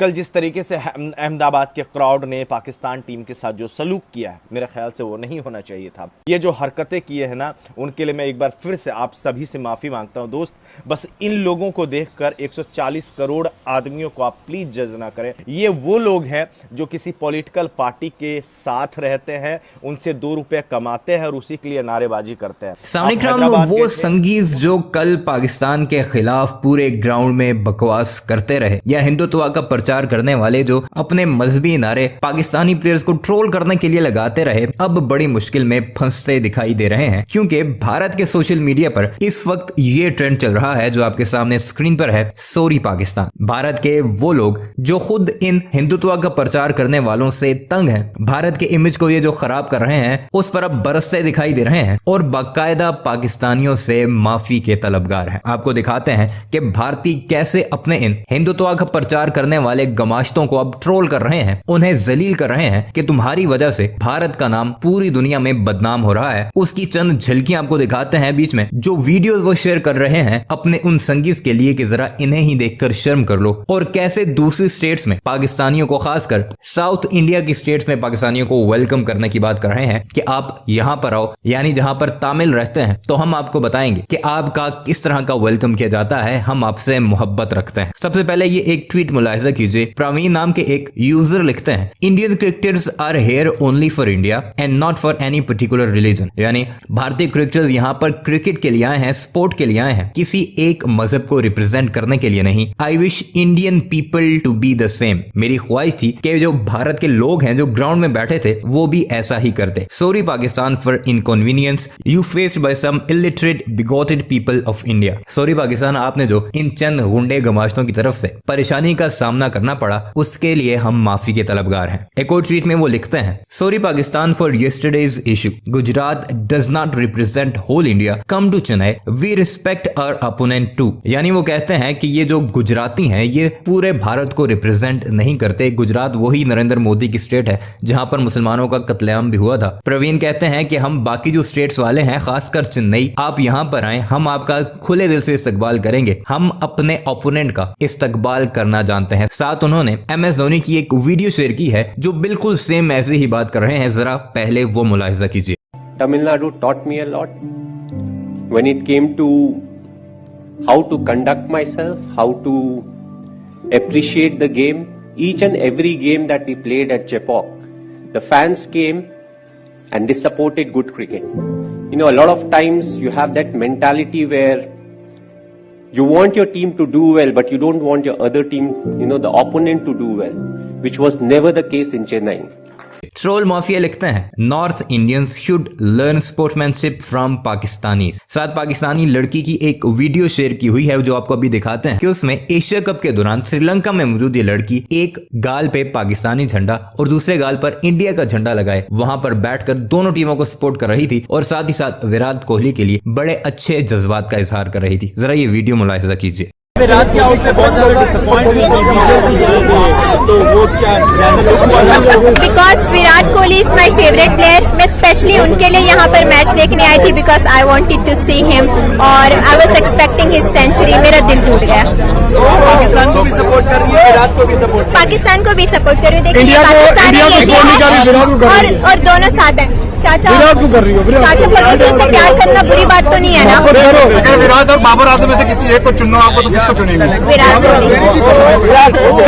कल जिस तरीके से अहमदाबाद के क्राउड ने पाकिस्तान टीम के साथ जो सलूक किया है, मेरे ख्याल से वो नहीं होना चाहिए था। ये जो हरकतें किए हैं ना, उनके लिए मैं एक बार फिर से आप सभी से माफ़ी मांगता हूं दोस्त। बस इन लोगों को देखकर 140 करोड़ आदमियों को आप प्लीज जज ना करें। ये वो लोग हैं जो किसी पॉलिटिकल पार्टी के साथ रहते हैं, उनसे 2 रुपए कमाते हैं और उसी के लिए नारेबाजी करते हैं। वो संगीज जो कल पाकिस्तान के खिलाफ पूरे ग्राउंड में बकवास करते रहे, या हिंदुत्व का प्रचार करने वाले जो अपने मजहबी नारे पाकिस्तानी प्लेयर्स को ट्रोल करने के लिए लगाते रहे, अब बड़ी मुश्किल में फंसते दिखाई दे रहे हैं। क्योंकि भारत के सोशल मीडिया पर इस वक्त ये ट्रेंड चल रहा है जो आपके सामने स्क्रीन पर है, सॉरी पाकिस्तान। भारत के वो लोग जो खुद इन हिंदुत्व का प्रचार करने वालों से तंग हैं, भारत के इमेज को ये जो खराब कर रहे हैं, उस पर अब बरसते दिखाई दे रहे हैं और बाकायदा पाकिस्तानियों से माफी के तलबगार हैं। आपको दिखाते हैं कि भारतीय कैसे अपने इन हिंदुत्व का प्रचार करने वाले गमाश्तों को अब ट्रोल कर रहे हैं, उन्हें जलील कर रहे हैं कि तुम्हारी वजह से भारत का नाम पूरी दुनिया में बदनाम हो रहा है। उसकी चंद झलकियां आपको दिखाते हैं बीच में, जो वीडियोस वो शेयर कर रहे हैं अपने उन संगीज के लिए कि जरा इन्हें ही देखकर शर्म कर लो, और कैसे दूसरी स्टेट्स में पाकिस्तानियों को, खासकर साउथ इंडिया की स्टेट्स में पाकिस्तानियों को वेलकम करने की बात कर रहे हैं कि आप यहां पर आओ, यानी जहां पर तामिल रहते हैं तो हम आपको बताएंगे कि आपका किस तरह का वेलकम किया जाता है, हम आपसे मोहब्बत रखते हैं। सबसे पहले ये एक ट्वीट मुलाहिजा कीजिए। प्रवीण नाम के एक यूजर लिखते हैं, Indian cricketers are here only for India and not for any particular religion, यानी भारतीय क्रिकेटर्स यहाँ पर क्रिकेट के लिए आए हैं, स्पोर्ट के लिए आए हैं, किसी एक मजहब को रिप्रेजेंट करने के लिए नहीं। I wish Indian people to be the same, मेरी ख्वाहिश थी कि जो भारत के लोग हैं जो ग्राउंड में बैठे थे वो भी ऐसा ही करते। Sorry Pakistan for inconvenience you faced by some illiterate bigoted people of India. Sorry Pakistan, आपने जो इन चंद गुंडे गमाश्तों की तरफ से परेशानी का सामना करना पड़ा, उसके लिए हम माफी के तलबगार हैं। एक और ट्वीट में वो लिखते हैं, sorry Pakistan for yesterday's issue, Gujarat does not represent whole India, come to Chennai, we respect our opponent too. यानी वो कहते हैं कि ये जो गुजराती हैं ये पूरे भारत को रिप्रेजेंट नहीं करते। गुजरात वही नरेंद्र मोदी की स्टेट है जहां पर मुसलमानों का कत्लेआम भी हुआ था। प्रवीण कहते हैं कि हम बाकी जो स्टेट्स वाले हैं, खासकर चेन्नई, आप यहां पर आए, हम आपका खुले दिल से इस्तकबाल करेंगे, हम अपने ओपोनेंट का इस्तकबाल करना जानते हैं। साथ उन्होंने MS धोनी की एक वीडियो शेयर की है जो बिल्कुल सेम ऐसे ही बात कर रहे हैं, जरा पहले वो मुलाहिजा कीजिए। Tamil taught me a lot when it came to how to conduct myself, how to appreciate the game. Each and every game that we played at Chepauk, the fans came and they supported good cricket. You know, a lot of times you have that mentality where you want your team to do well, but you don't want your other team, the opponent to do well, which was never the case in Chennai. Troll mafia लिखते हैं, north Indians should learn sportsmanship from Pakistanis. साथ पाकिस्तानी लड़की की एक video share की हुई है जो आपको अभी दिखाते हैं कि उसमें एशिया कप के दौरान श्रीलंका में मौजूद ये लड़की एक गाल पे पाकिस्तानी झंडा और दूसरे गाल पर इंडिया का झंडा लगाए वहां पर बैठकर दोनों टीमों को सपोर्ट कर रही थी और साथ ही साथ विराट कोहली के लिए बड़े अच्छे जज्बात का इजहार कर रही थी। जरा ये वीडियो मुलाहिजा कीजिए। विराट के आउट पे बहुत ज्यादा डिसअपॉइंटमेंट तो वो क्या because Virat Kohli is my favourite player. मैं स्पेशली उनके लिए यहाँ पर मैच देखने आई थी because I wanted to see him और I was expecting his century. मेरा दिल टूट गया। पाकिस्तान को भी सपोर्ट कर रही है, विराट को भी सपोर्ट, पाकिस्तान को भी सपोर्ट कर रही हूँ। देखिए और दोनों साथ हैं। चाचा कर रही हो, चाचा पड़ोसियों से प्यार करना बुरी बात तो नहीं है ना। अगर विराट और बाबर आजम में से किसी एक को चुनना आपको तो किसको चुनेंगे? विराट कोहली।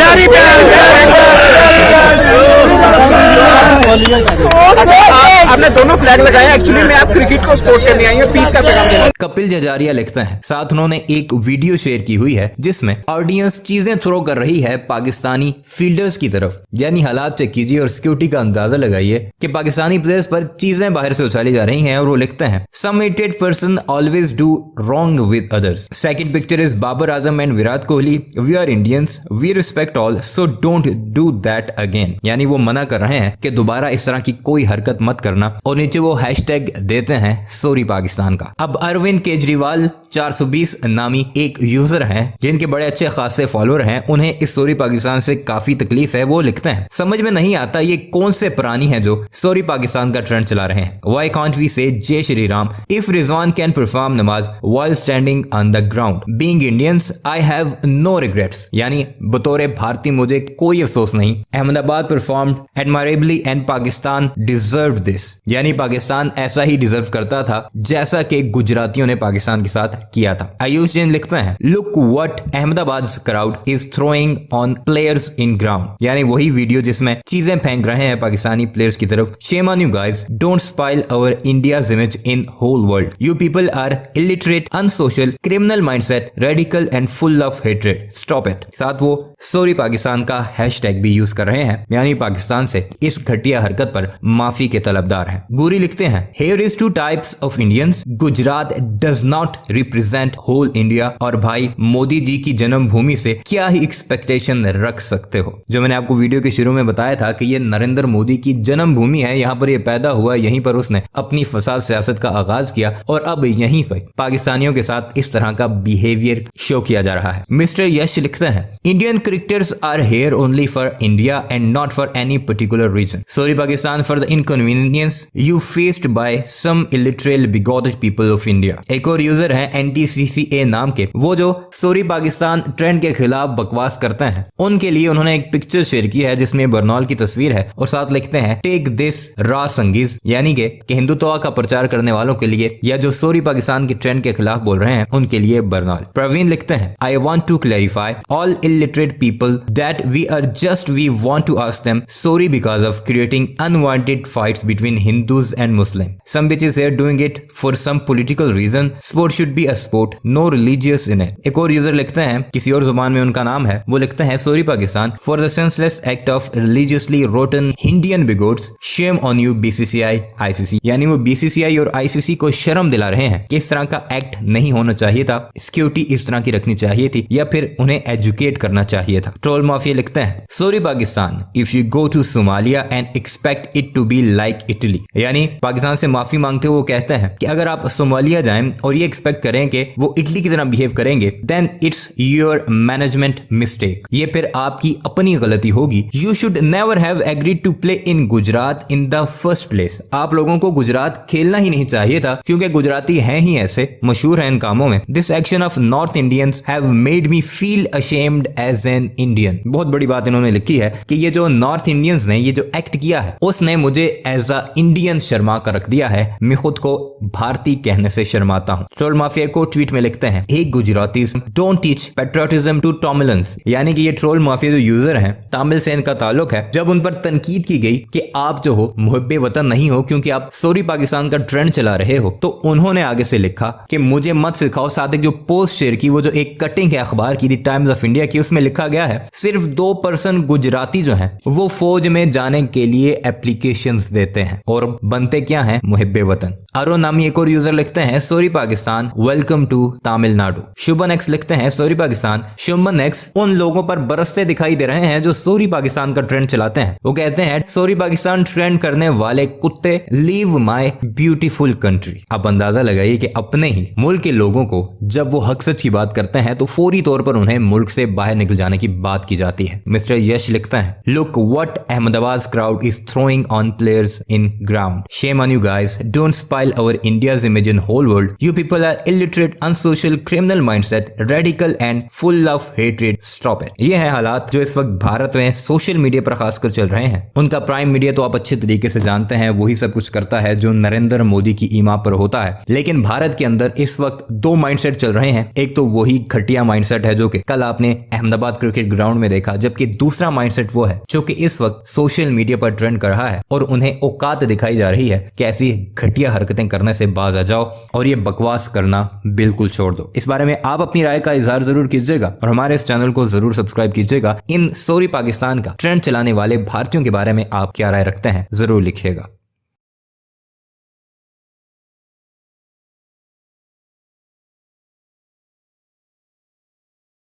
आपने दोनों फ्लैग लगाए, एक्चुअली में आप क्रिकेट को सपोर्ट करने आई है, पीस का पैगाम देना। कपिल जजारिया लिखते हैं, साथ उन्होंने एक वीडियो शेयर की हुई है जिसमें ऑडियंस चीजें थ्रो कर रही है पाकिस्तानी फील्डर्स की तरफ। यानी हालात चेक कीजिए और सिक्योरिटी का अंदाजा लगाइए कि पाकिस्तानी प्लेयर्स पर चीजें बाहर से उछाली जा रही हैं। और वो लिखते हैं, some irritated person always do wrong with others. Second picture is Babar Azam and Virat Kohli, we are Indians, we respect all, so don't do that again. यानी वो मना कर रहे हैं कि दोबारा इस तरह की कोई हरकत मत करना, करना और नीचे वो हैशटैग देते हैं सॉरी पाकिस्तान का। अब अरविंद केजरीवाल 420 नामी एक यूजर हैं जिनके बड़े अच्छे खासे फॉलोअर हैं, उन्हें इस सॉरी पाकिस्तान से काफी तकलीफ है। वो लिखते हैं समझ में नहीं आता ये कौन से प्राणी हैं जो सॉरी पाकिस्तान का ट्रेंड चला रहे हैं। Why can't we say जय Shri Ram if Rizwan can perform नमाज while standing on the ground? Being Indians, I have no regrets. यानी बतौर भारतीय मुझे कोई अफसोस नहीं। Ahmedabad performed admirably and Pakistan deserved this. यानी पाकिस्तान ऐसा ही डिजर्व करता था जैसा कि गुजरातियों ने पाकिस्तान के साथ किया था। आयुष जैन लिखते हैं Look what Ahmedabad's crowd is throwing on players in ground. यानी वही वीडियो जिसमें चीजें फेंक रहे हैं पाकिस्तानी प्लेयर्स की तरफ। Shame on you guys, don't spoil our India's image in whole world. You people are illiterate, unsocial, criminal mindset, radical and full of hatred. Stop it. साथ वो सॉरी पाकिस्तान का हैशटैग भी यूज कर रहे हैं, यानी पाकिस्तान से इस घटिया हरकत पर माफी के तलबदार हैं। गुरी लिखते हैं Here is two types of Indians. Gujarat does not represent whole India. और भाई मोदी जी की जन्मभूमि से क्या ही एक्सपेक्टेशन रख सकते हो। जो मैंने आपको वीडियो के शुरू में बताया था कि ये नरेंद्र मोदी की जन्मभूमि है, यहाँ पर ये पैदा हुआ, यहीं पर उसने अपनी फसाद सियासत का आगाज किया और अब यहीं पर पाकिस्तानियों के साथ इस तरह का बिहेवियर शो किया जा रहा है। मिस्टर यश लिखते हैं Indian cricketers are here only for India and not for any particular reason. Sorry Pakistan for the inconvenience you faced by some illiterate bigoted people of India. एक और यूजर है NTCCA नाम के, वो जो सॉरी पाकिस्तान ट्रेंड के खिलाफ बकवास करते हैं। उनके लिए उन्होंने एक पिक्चर शेयर की है जिसमें बरनौल की तस्वीर है और साथ लिखते हैं टेक दिस रा संगीज, यानी कि हिंदुत्व का प्रचार करने वालों के लिए या जो सॉरी पाकिस्तान के ट्रेंड के खिलाफ बोल रहे हैं उनके लिए बरनौल। प्रवीण लिखते हैं I want to clarify all illiterate people that we want to ask them sorry because of creating unwanted fights between Hindus and Muslim. Some bitches are doing it for some political reason. Sport should be a sport, no religious in it. एक और user लिखते हैं, किसी और जुबान में उनका नाम है, वो लिखते हैं sorry Pakistan for the senseless act of religiously rotten Indian bigots. Shame on you BCCI ICC। यानी वो BCCI और ICC को शर्म दिला रहे हैं कि इस तरह का एक्ट नहीं होना चाहिए था, सिक्योरिटी इस तरह की रखनी चाहिए थी या फिर उन्हें एजुकेट करना चाहिए था। ट्रोल माफिया लिखते हैं sorry Pakistan if you go to Somalia and expect it to be like Italy. यानी पाकिस्तान से माफी मांगते हुए वो कहते हैं कि अगर आप सोमालिया जाएं और ये एक्सपेक्ट करें कि वो इटली की तरह बिहेव करेंगे then it's your management mistake. ये फिर आपकी अपनी गलती होगी। You should never have agreed to play in Gujarat in the first place. आप लोगों को गुजरात खेलना ही नहीं चाहिए था क्योंकि गुजराती हैं ही ऐसे, मशहूर हैं इन कामों में। This action of north Indians have made me feel ashamed as an Indian. बहुत बड़ी बात इन्होंने लिखी है कि ये जो नॉर्थ इंडियंस ने ये जो एक्ट किया है उसने मुझे एज अ इंडियन शर्मा कर रख दिया है। मैं खुद को भारतीय कहने से शर्माता हूँ। ट्रोल माफिया को ट्वीट में लिखते हैं एक Gujarati don't teach patriotism to Tamilians. यानी कि ये ट्रोल माफिया जो यूजर हैं तमिल से इनका ताल्लुक है। जब उन पर तनकीद की गई कि आप जो हो मुहब्बे वतन नहीं हो क्योंकि आप सॉरी पाकिस्तान का ट्रेंड चला रहे हो, तो उन्होंने आगे से लिखा कि मुझे मत सिखाओ। साथ एक जो पोस्ट शेयर की वो जो एक कटिंग है अखबार की द टाइम्स ऑफ इंडिया की, उसमें लिखा गया है सिर्फ 2% गुजराती जो हैं वो फौज में जाने के लिए एप्लीकेशंस देते हैं और बनते क्या हैं मुहब्बे वतन। अरो नामी एक और यूजर लिखते हैं sorry Pakistan welcome to Tamil Nadu. Shubhan X लिखते हैं सॉरी पाकिस्तान। शुभन एक्स उन लोगों पर बरसते दिखाई दे रहे हैं जो सॉरी पाकिस्तान का ट्रेंड चलाते हैं। वो कहते हैं सॉरी पाकिस्तान ट्रेंड करने वाले कुत्ते लीव माय ब्यूटीफुल कंट्री। आप अंदाजा लगाइए कि अपने ही मुल्क के लोगों को जब वो हक सच की बात करते हैं तो फौरी तौर पर उन्हें मुल्क से बाहर निकल जाने की बात की जाती है। मिस्टर यश लिखता है look what Ahmedabad crowd is throwing on players in ground. Shem on you guys, don't स्पाइल our India's image in whole world. You people are illiterate, unsocial, criminal mindset, radical and full of hatred. Stop it. ये है हालात जो इस वक्त भारत में social media पर खासकर चल रहे हैं। उनका प्राइम मीडिया तो आप अच्छे तरीके से जानते हैं, वही सब कुछ करता है जो नरेंद्र मोदी की ईमा पर होता है। लेकिन भारत के अंदर इस वक्त दो माइंडसेट चल रहे हैं। एक तो वही घटिया माइंडसेट है जो कि कल आपने अहमदाबाद क्रिकेट ग्राउंड में देखा, जबकि दूसरा माइंडसेट वो है जो कि इस वक्त सोशल मीडिया पर ट्रेंड कर रहा है और उन्हें औकात दिखाई जा रही है कि ऐसी घटिया हरकतें करने से बाज आ जाओ और ये बकवास करना बिल्कुल छोड़ दो। इस बारे में आप अपनी राय का इजहार जरूर कीजिएगा और हमारे इस चैनल को जरूर सब्सक्राइब कीजिएगा। इन सॉरी पाकिस्तान का ट्रेंड चलाने वाले भारतीयों के बारे में आप क्या राय रखते हैं जरूर लिखिएगा।